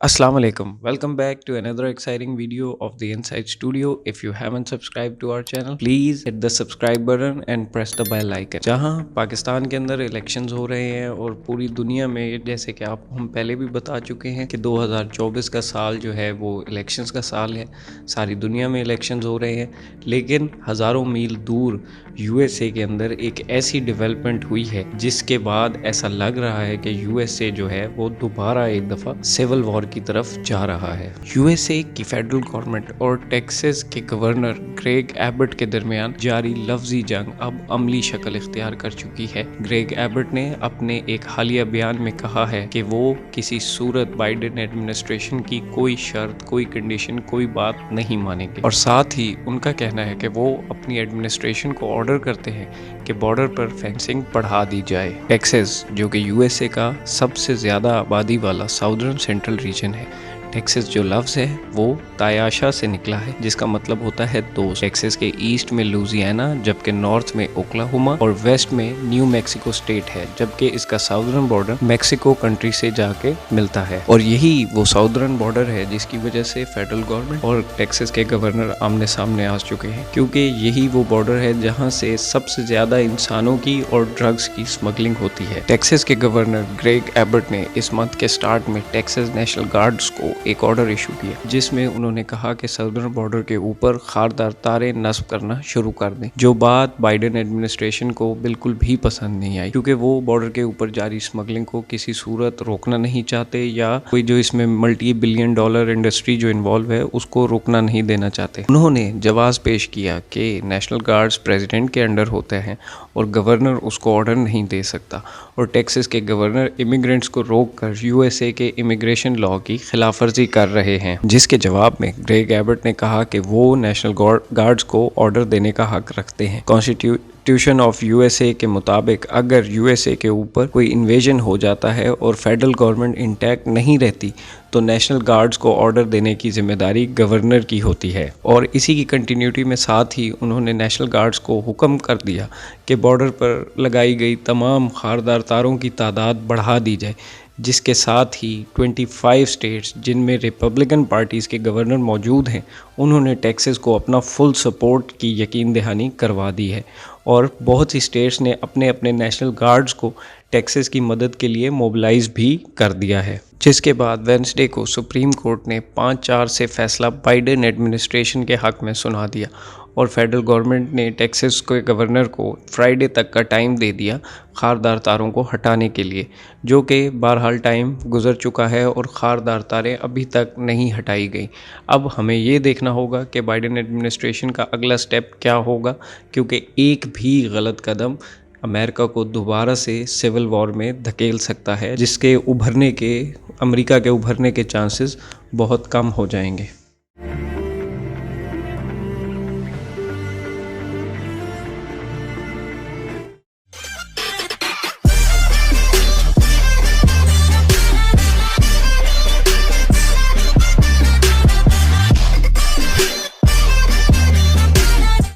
Assalamu alaikum. Welcome back to another exciting video of the Inside Studio. If you haven't subscribed to our channel, please hit the subscribe button and press the bell icon. जहां पाकिस्तान के अंदर elections हो रहे हैं और पूरी दुनिया में, जैसे कि आपको हम पहले भी बता चुके हैं कि 2024 का साल जो है वो इलेक्शंस का साल है। सारी दुनिया में इलेक्शंस हो रहे हैं, लेकिन हज़ारों मील दूर यूएसए के अंदर एक ऐसी डेवलपमेंट हुई है जिसके बाद ऐसा लग रहा है कि यूएसए जो है वो दोबारा एक दफ़ा सिविल वॉर की तरफ जा रहा है। यूएसए की फेडरल गवर्नमेंट और टेक्सास के गवर्नर ग्रेग एबट के दरमियान जारी लफ्जी जंग अब अमली शक्ल इख्तियार कर चुकी है। ग्रेग एबट ने अपने एक हालिया बयान में कहा है कि वो किसी सूरत बाइडेन एडमिनिस्ट्रेशन की कोई शर्त, कोई कंडीशन, कोई बात नहीं मानेंगे और साथ ही उनका कहना है कि वो अपनी एडमिनिस्ट्रेशन को ऑर्डर करते हैं कि बॉर्डर पर फेंसिंग बढ़ा दी जाए। टेक्सास जो कि यूएसए का सबसे ज़्यादा आबादी वाला साउदर्न सेंट्रल रीजन है। टेक्सास जो लफ्ज़ है वो तायाशा से निकला है, जिसका मतलब होता है दोस्त। टेक्सास के ईस्ट में लुजियाना, जबकि नॉर्थ में ओक्लाहोमा और वेस्ट में न्यू मैक्सिको स्टेट है, जबकि इसका साउदर्न बॉर्डर मैक्सिको कंट्री से जाके मिलता है। और यही वो साउदर्न बॉर्डर है जिसकी वजह से फेडरल गवर्नमेंट और टेक्सास के गवर्नर आमने सामने आ चुके हैं, क्योंकि यही वो बॉर्डर है जहाँ से सबसे ज़्यादा इंसानों की और ड्रग्स की स्मगलिंग होती है। टेक्सास के गवर्नर ग्रेग एबट ने इस मंथ के स्टार्ट में टेक्सास नेशनल गार्ड्स को एक ऑर्डर इशू किया, जिसमें उन्होंने कहा कि सदर्न बॉर्डर के ऊपर खारदार तारे नस्ब करना शुरू कर दें, जो बात बाइडेन एडमिनिस्ट्रेशन को बिल्कुल भी पसंद नहीं आई, क्योंकि वो बॉर्डर के ऊपर जारी स्मगलिंग को किसी सूरत रोकना नहीं चाहते या कोई जो इसमें मल्टी बिलियन डॉलर इंडस्ट्री जो इन्वॉल्व है उसको रोकना नहीं देना चाहते। उन्होंने जवाब पेश किया कि नेशनल गार्ड्स प्रेसिडेंट के अंडर होते हैं और गवर्नर उसको ऑर्डर नहीं दे सकता, और टेक्सास के गवर्नर इमिग्रेंट्स को रोककर यूएसए के इमिग्रेशन लॉ की खिलाफवर्जी कर रहे हैं। जिसके जवाब में ग्रेग एबट ने कहा कि वो नेशनल गार्ड्स को ऑर्डर देने का हक रखते हैं। कॉन्स्टिट्यूशन ऑफ यूएसए के मुताबिक अगर यूएसए के ऊपर कोई इन्वेजन हो जाता है और फेडरल गवर्नमेंट इंटैक्ट नहीं रहती तो नेशनल गार्ड्स को ऑर्डर देने की जिम्मेदारी गवर्नर की होती है। और इसी की कंटिन्यूटी में साथ ही उन्होंने नेशनल गार्ड्स को हुक्म कर दिया कि बॉर्डर पर लगाई गई तमाम खारदार तारों की तादाद बढ़ा दी जाए, जिसके साथ ही 25 स्टेट्स जिनमें रिपब्लिकन पार्टीज़ के गवर्नर मौजूद हैं उन्होंने टेक्सास को अपना फुल सपोर्ट की यकीन दहानी करवा दी है। और बहुत सी स्टेट्स ने अपने अपने नेशनल गार्ड्स को टेक्सास की मदद के लिए मोबिलाइज भी कर दिया है। जिसके बाद वेडनेसडे को सुप्रीम कोर्ट ने 5-4 से फैसला बाइडेन एडमिनिस्ट्रेशन के हक़ में सुना दिया और फेडरल गवर्नमेंट ने टेक्सास के गवर्नर को फ्राइडे तक का टाइम दे दिया खारदार तारों को हटाने के लिए, जो कि बहरहाल टाइम गुजर चुका है और खारदार तारें अभी तक नहीं हटाई गई। अब हमें ये देखना होगा कि बाइडेन एडमिनिस्ट्रेशन का अगला स्टेप क्या होगा, क्योंकि एक भी गलत कदम अमेरिका को दोबारा से सिविल वॉर में धकेल सकता है, जिसके अमेरिका के उभरने के चांसेस बहुत कम हो जाएंगे।